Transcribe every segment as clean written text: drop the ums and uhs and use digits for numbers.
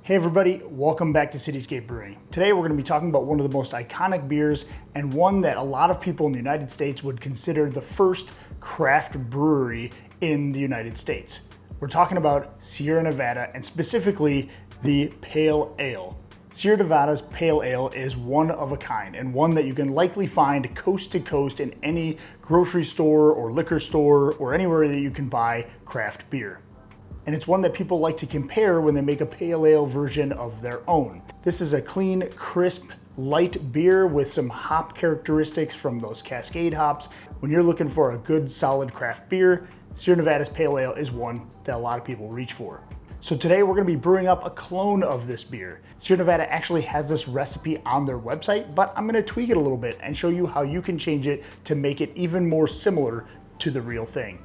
Hey everybody, welcome back to Cityscape Brewing. Today we're going to be talking about one of the most iconic beers and one that a lot of people in the United States would consider the first craft brewery in the United States. We're talking about Sierra Nevada and specifically the Pale Ale. Sierra Nevada's Pale Ale is one of a kind and one that you can likely find coast to coast in any grocery store or liquor store or anywhere that you can buy craft beer. And it's one that people like to compare when they make a pale ale version of their own. This is a clean, crisp, light beer with some hop characteristics from those Cascade hops. When you're looking for a good, solid craft beer, Sierra Nevada's Pale Ale is one that a lot of people reach for. So today we're gonna be brewing up a clone of this beer. Sierra Nevada actually has this recipe on their website, but I'm gonna tweak it a little bit and show you how you can change it to make it even more similar to the real thing.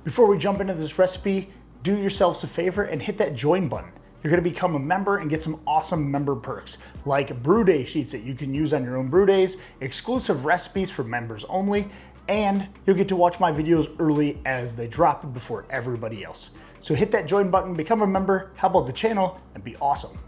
Before we jump into this recipe, do yourselves a favor and hit that join button. You're gonna become a member and get some awesome member perks, like brew day sheets that you can use on your own brew days, exclusive recipes for members only, and you'll get to watch my videos early as they drop before everybody else. So hit that join button, become a member, help out the channel, and be awesome.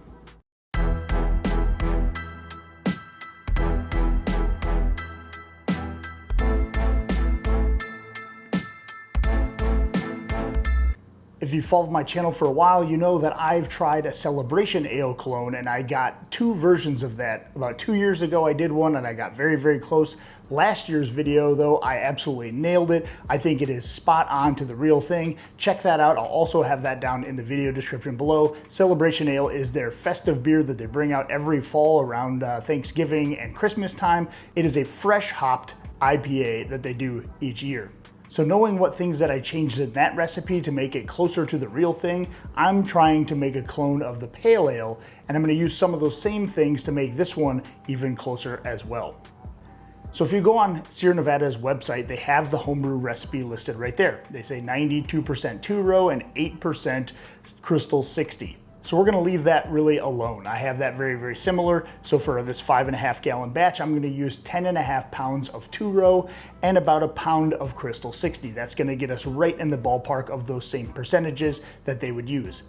If you followed my channel for a while, you know that I've tried a Celebration Ale clone and I got two versions of that. About 2 years ago I did one and I got very, very close. Last year's video though, I absolutely nailed it. I think it is spot on to the real thing. Check that out. I'll also have that down in the video description below. Celebration Ale is their festive beer that they bring out every fall around Thanksgiving and Christmas time. It is a fresh hopped IPA that they do each year. So knowing what things that I changed in that recipe to make it closer to the real thing, I'm trying to make a clone of the Pale Ale, and I'm gonna use some of those same things to make this one even closer as well. So if you go on Sierra Nevada's website, they have the homebrew recipe listed right there. They say 92% two-row and 8% Crystal 60. So we're gonna leave that really alone. I have that very, very similar. So for this 5.5 gallon batch, I'm gonna use 10.5 pounds of two-row and about a pound of Crystal 60. That's gonna get us right in the ballpark of those same percentages that they would use.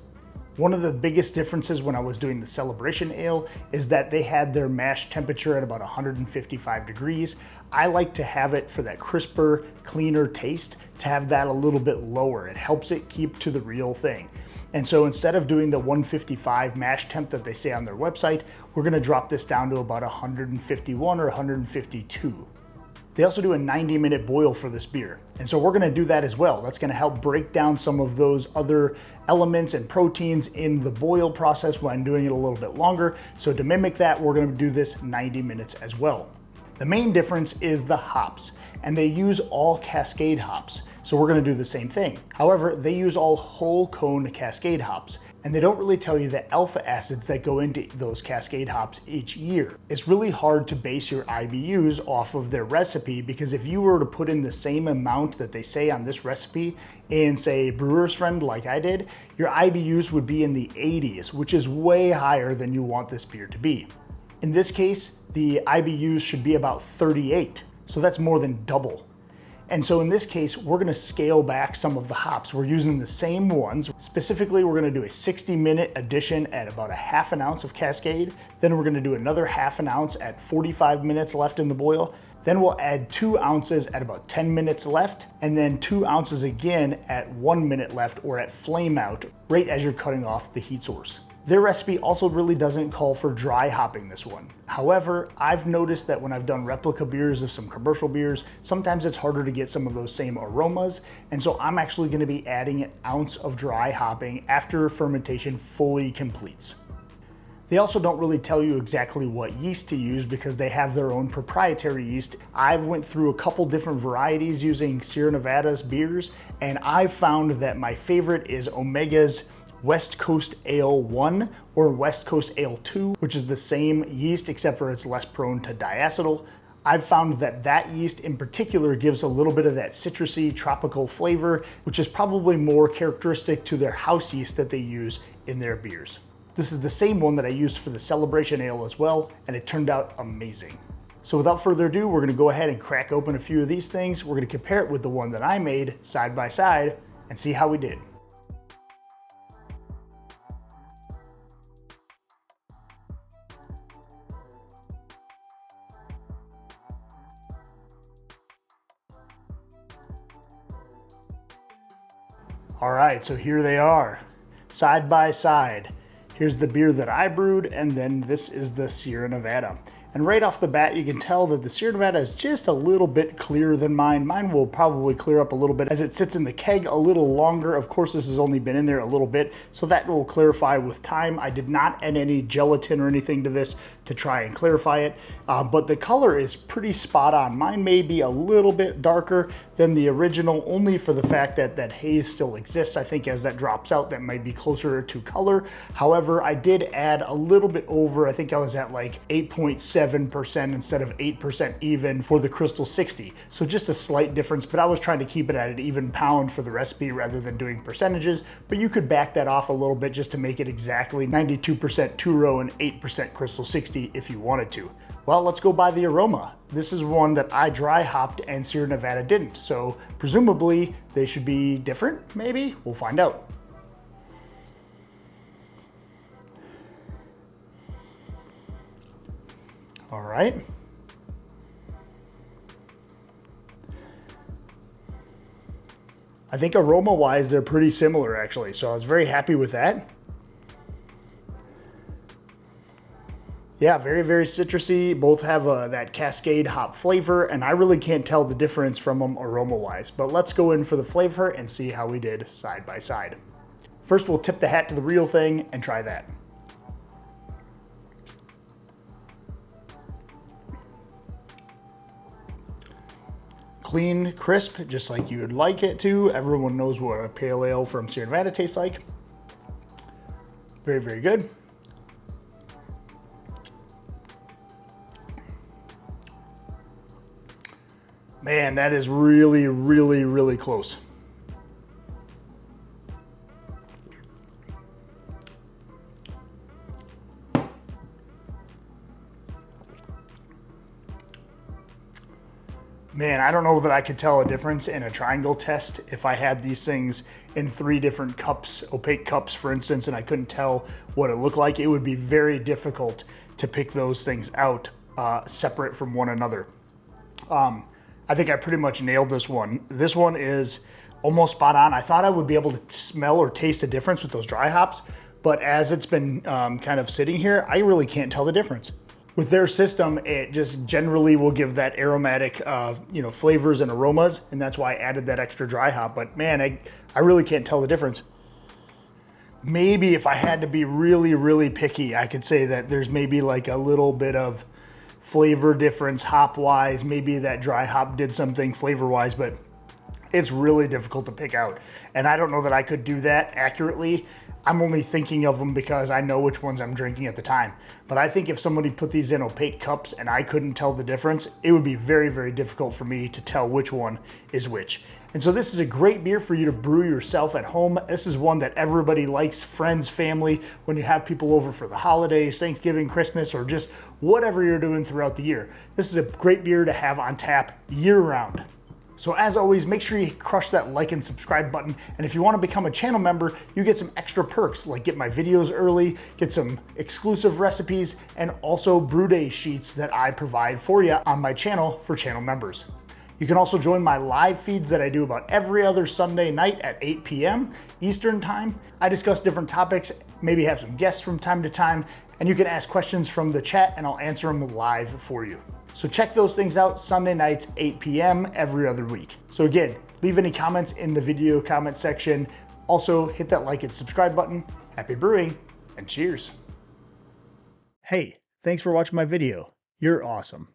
One of the biggest differences when I was doing the Celebration Ale is that they had their mash temperature at about 155 degrees. I like to have it for that crisper, cleaner taste, to have that a little bit lower. It helps it keep to the real thing. And so instead of doing the 155 mash temp that they say on their website, we're gonna drop this down to about 151 or 152. They also do a 90-minute boil for this beer. And so we're gonna do that as well. That's gonna help break down some of those other elements and proteins in the boil process when doing it a little bit longer. So to mimic that, we're gonna do this 90 minutes as well. The main difference is the hops, and they use all Cascade hops. So we're gonna do the same thing. However, they use all whole cone Cascade hops, and they don't really tell you the alpha acids that go into those Cascade hops each year. It's really hard to base your IBUs off of their recipe, because if you were to put in the same amount that they say on this recipe in, say, Brewer's Friend like I did, your IBUs would be in the 80s, which is way higher than you want this beer to be. In this case, the IBUs should be about 38, so that's more than double. And so in this case, we're gonna scale back some of the hops. We're using the same ones. Specifically, we're gonna do a 60-minute addition at about a half an ounce of Cascade. Then we're gonna do another half an ounce at 45 minutes left in the boil. Then we'll add 2 ounces at about 10 minutes left, and then 2 ounces again at 1 minute left, or at flameout, right as you're cutting off the heat source. Their recipe also really doesn't call for dry hopping this one. However, I've noticed that when I've done replica beers of some commercial beers, sometimes it's harder to get some of those same aromas, and so I'm actually gonna be adding an ounce of dry hopping after fermentation fully completes. They also don't really tell you exactly what yeast to use because they have their own proprietary yeast. I've went through a couple different varieties using Sierra Nevada's beers, and I've found that my favorite is Omega's West Coast Ale 1 or West Coast Ale 2, which is the same yeast except for it's less prone to diacetyl. I've found that that yeast in particular gives a little bit of that citrusy tropical flavor, which is probably more characteristic to their house yeast that they use in their beers. This is the same one that I used for the Celebration Ale as well, and it turned out amazing. So without further ado, we're gonna go ahead and crack open a few of these things. We're gonna compare it with the one that I made side by side and see how we did. All right, so here they are, side by side. Here's the beer that I brewed, and then this is the Sierra Nevada. And right off the bat, you can tell that the Sierra Nevada is just a little bit clearer than mine. Mine will probably clear up a little bit as it sits in the keg a little longer. Of course, this has only been in there a little bit, so that will clarify with time. I did not add any gelatin or anything to this to try and clarify it, but the color is pretty spot on. Mine may be a little bit darker than the original, only for the fact that that haze still exists. I think as that drops out, that might be closer to color. However, I did add a little bit over. I think I was at like 8.7% instead of 8% even for the Crystal 60. So just a slight difference, but I was trying to keep it at an even pound for the recipe rather than doing percentages. But you could back that off a little bit just to make it exactly 92% two-row and 8% Crystal 60 if you wanted to. Well, let's go by the aroma. This is one that I dry hopped and Sierra Nevada didn't. So presumably they should be different, maybe? We'll find out. All right. I think aroma-wise, they're pretty similar actually. So I was very happy with that. Yeah, very, very citrusy. Both have that Cascade hop flavor, and I really can't tell the difference from them aroma-wise. But let's go in for the flavor and see how we did side by side. First, we'll tip the hat to the real thing and try that. Clean, crisp, just like you would like it to. Everyone knows what a pale ale from Sierra Nevada tastes like. Very, very good. Man, that is really, really, really close. Man, I don't know that I could tell a difference in a triangle test if I had these things in 3 different cups, opaque cups, for instance, and I couldn't tell what it looked like. It would be very difficult to pick those things out separate from one another. I think I pretty much nailed this one. This one is almost spot on. I thought I would be able to smell or taste a difference with those dry hops, but as it's been kind of sitting here, I really can't tell the difference. With their system, it just generally will give that aromatic flavors and aromas, and that's why I added that extra dry hop. But man, I really can't tell the difference. Maybe if I had to be really, really picky, I could say that there's maybe like a little bit of flavor difference hop-wise. Maybe that dry hop did something flavor-wise, but it's really difficult to pick out. And I don't know that I could do that accurately. I'm only thinking of them because I know which ones I'm drinking at the time. But I think if somebody put these in opaque cups and I couldn't tell the difference, it would be very, very difficult for me to tell which one is which. And so this is a great beer for you to brew yourself at home. This is one that everybody likes, friends, family, when you have people over for the holidays, Thanksgiving, Christmas, or just whatever you're doing throughout the year. This is a great beer to have on tap year round. So as always, make sure you crush that like and subscribe button. And if you want to become a channel member, you get some extra perks like get my videos early, get some exclusive recipes, and also brew day sheets that I provide for you on my channel for channel members. You can also join my live feeds that I do about every other Sunday night at 8 p.m. Eastern time. I discuss different topics, maybe have some guests from time to time, and you can ask questions from the chat and I'll answer them live for you. So check those things out Sunday nights, 8 p.m. every other week. So again, leave any comments in the video comment section. Also hit that like and subscribe button. Happy brewing and cheers. Hey, thanks for watching my video. You're awesome.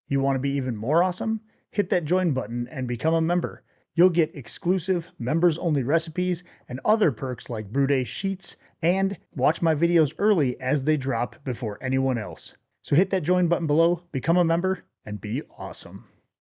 You want to be even more awesome? Hit that join button and become a member. You'll get exclusive members only recipes and other perks like brew day sheets, and watch my videos early as they drop before anyone else. So hit that join button below, become a member, and be awesome.